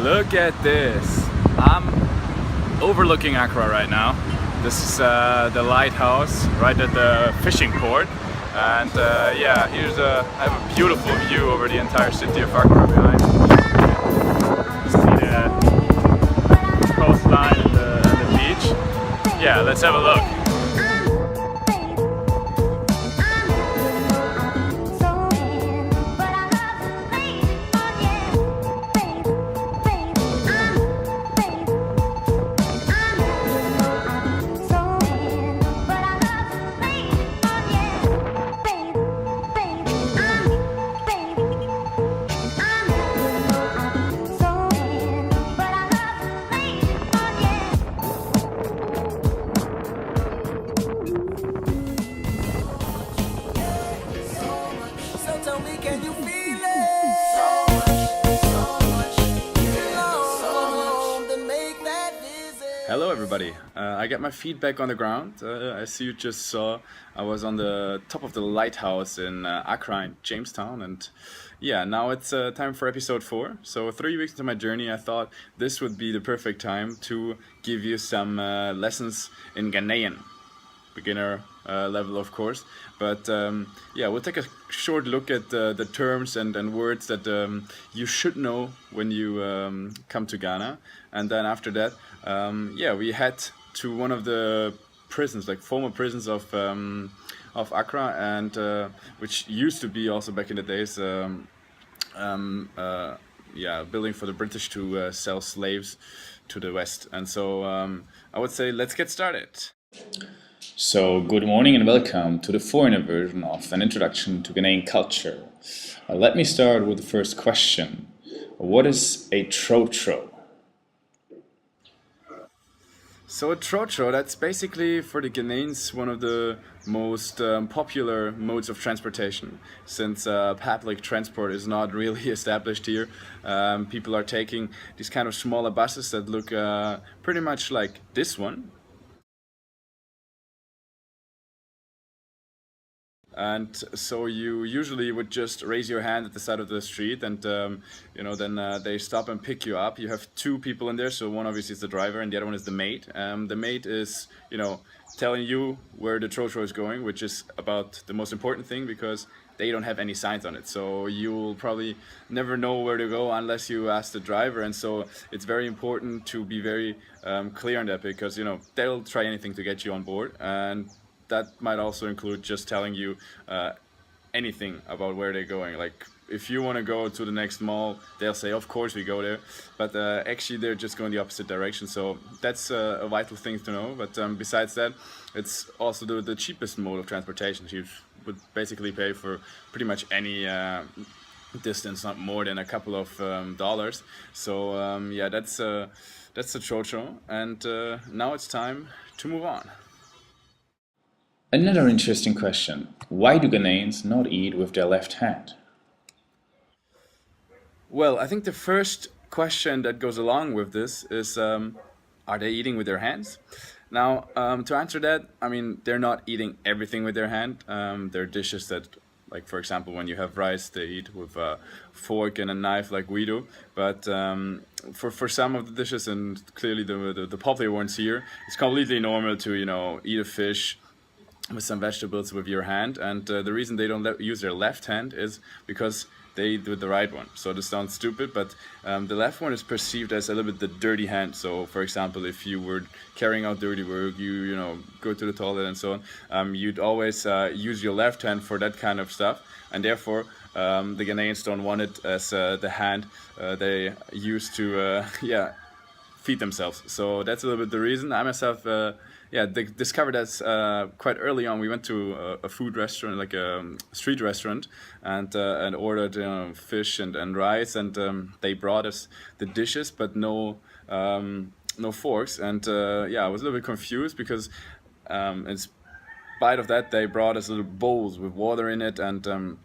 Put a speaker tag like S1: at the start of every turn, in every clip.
S1: Look at this. I'm overlooking Accra right now. This is the lighthouse right at the fishing port. And yeah, I have a beautiful view over the entire city of Accra behind me. See the coastline and the beach. Yeah, let's have a look. Hello everybody, I got my feet back on the ground. As you just saw, I was on the top of the lighthouse in Accra in Jamestown, and yeah, now it's time for episode 4. So 3 weeks into my journey, I thought this would be the perfect time to give you some lessons in Ghanaian. Beginner level, of course, but yeah, we'll take a short look at the terms and words that you should know when you come to Ghana, and then after that, yeah, we head to one of the prisons, like former prisons of Accra, and which used to be also back in the days, yeah, building for the British to sell slaves to the West, and so I would say let's get started.
S2: So, good morning and welcome to the foreigner version of an introduction to Ghanaian culture. Let me start with the first question. What is a Trotro?
S1: So a Trotro, that's basically for the Ghanaians one of the most popular modes of transportation. Since public transport is not really established here, people are taking these kind of smaller buses that look pretty much like this one. And so you usually would just raise your hand at the side of the street, and you know, then they stop and pick you up. You have 2 people in there, so one obviously is the driver and the other one is the mate. The mate is, you know, telling you where the Trotro is going, which is about the most important thing because they don't have any signs on it. So you'll probably never know where to go unless you ask the driver, and so it's very important to be very clear on that, because, you know, they'll try anything to get you on board, and that might also include just telling you anything about where they're going. Like, if you want to go to the next mall, they'll say, of course we go there, but actually they're just going the opposite direction. So that's a vital thing to know. But besides that, it's also the cheapest mode of transportation. You would basically pay for pretty much any distance, not more than a couple of dollars. So yeah, that's the Trotro, and now it's time to move on.
S2: Another interesting question. Why do Ghanaians not eat with their left hand?
S1: Well, I think the first question that goes along with this is, are they eating with their hands? Now, to answer that, I mean, they're not eating everything with their hand. There are dishes that, like, for example, when you have rice, they eat with a fork and a knife like we do. But for some of the dishes, and clearly the popular ones here, it's completely normal to, you know, eat a fish with some vegetables with your hand, and the reason they don't use their left hand is because they do the right one. So this sounds stupid, but the left one is perceived as a little bit the dirty hand. So for example, if you were carrying out dirty work, you know, go to the toilet and so on, you'd always use your left hand for that kind of stuff, and therefore the Ghanaians don't want it as the hand they use to yeah, feed themselves. So that's a little bit the reason. I myself yeah, discovered that quite early on. We went to a food restaurant, like a street restaurant, and ordered, you know, fish and rice, and they brought us the dishes, but no forks. And yeah, I was a little bit confused because in spite of that, they brought us little bowls with water in it, and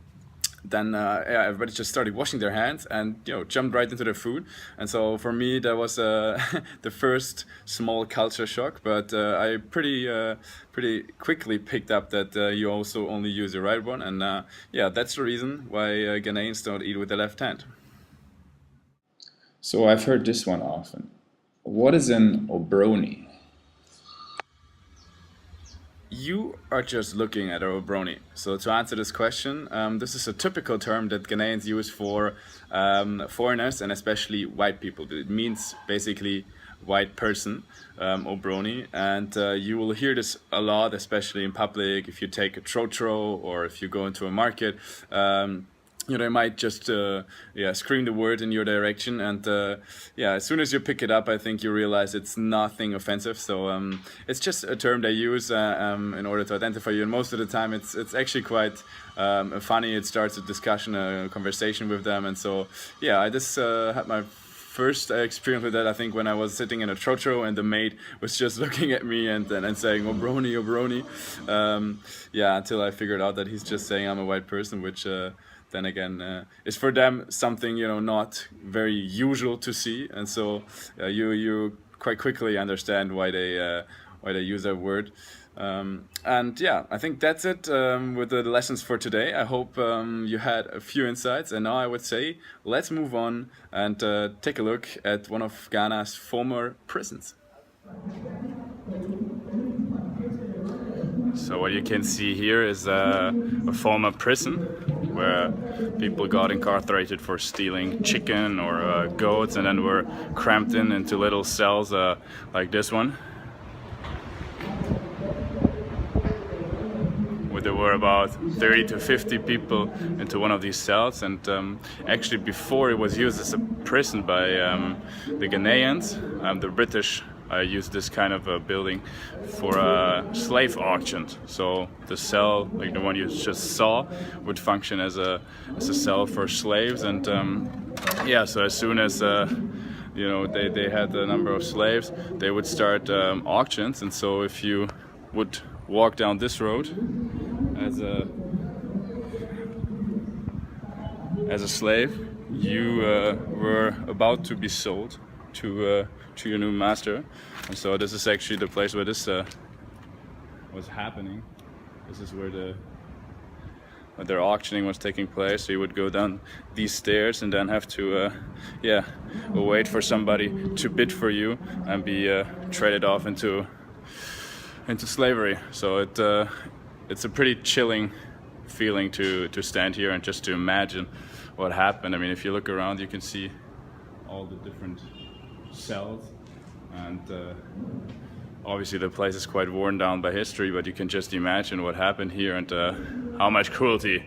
S1: then yeah, everybody just started washing their hands and, you know, jumped right into their food. And so for me, that was the first small culture shock. But I pretty quickly picked up that you also only use the right one. And yeah, that's the reason why Ghanaians don't eat with the left hand.
S2: So I've heard this one often. What is an Obroni?
S1: You are just looking at a Obroni. So to answer this question, this is a typical term that Ghanaians use for foreigners and especially white people. It means basically white person, Obroni, and you will hear this a lot, especially in public. If you take a Trotro or if you go into a market, they might just scream the word in your direction, and as soon as you pick it up, I think you realize it's nothing offensive. So it's just a term they use in order to identify you, and most of the time it's actually quite funny. It starts a discussion, a conversation with them, and so I just had my first experience with that, I think, when I was sitting in a Trotro and the maid was just looking at me and saying Obroni, Obroni, until I figured out that he's just saying I'm a white person, which then again is for them something not very usual to see, and so you quite quickly understand why they use that word. I think that's it with the lessons for today. I hope you had a few insights, and now I would say let's move on and take a look at one of Ghana's former prisons. So what you can see here is a former prison where people got incarcerated for stealing chicken or goats, and then were cramped into little cells like this one. There were about 30 to 50 people into one of these cells, and actually before it was used as a prison by the Ghanaians, the British used this kind of a building for slave auctions. So the cell, like the one you just saw, would function as a cell for slaves, and so as soon as they had a number of slaves, they would start auctions. And so if you would walk down this road as a slave, you were about to be sold to your new master. And so this is actually the place where this was happening. This is where their auctioning was taking place. So you would go down these stairs and then have to wait for somebody to bid for you and be traded off into slavery. So it's a pretty chilling feeling to stand here and just to imagine what happened. I mean, if you look around, you can see all the different cells, and obviously the place is quite worn down by history, but you can just imagine what happened here and how much cruelty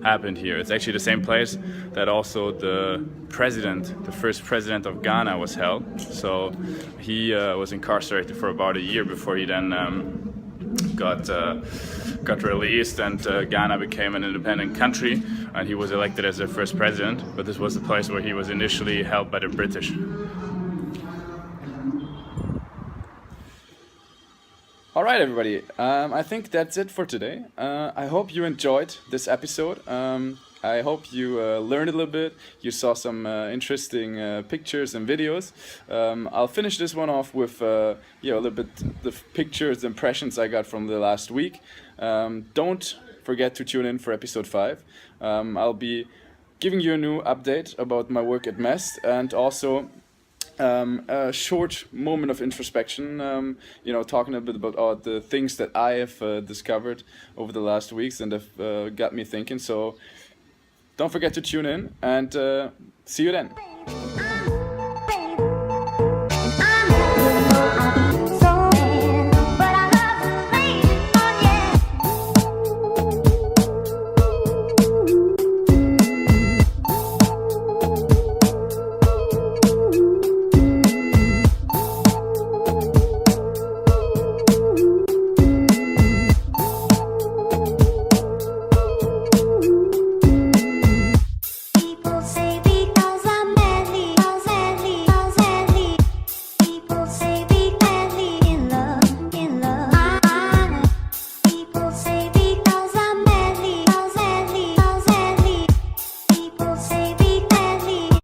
S1: happened here. It's actually the same place that also the first president of Ghana was held. So he was incarcerated for about a year before he then got released, and Ghana became an independent country, and he was elected as their first president. But this was the place where he was initially held by the British. All right, everybody. I think that's it for today. I hope you enjoyed this episode. I hope you learned a little bit. You saw some interesting pictures and videos. I'll finish this one off with a little bit the pictures, impressions I got from the last week. Don't forget to tune in for episode 5. I'll be giving you a new update about my work at MEST, and also a short moment of introspection, talking a bit about all the things that I have discovered over the last weeks and have got me thinking. So don't forget to tune in, and see you then.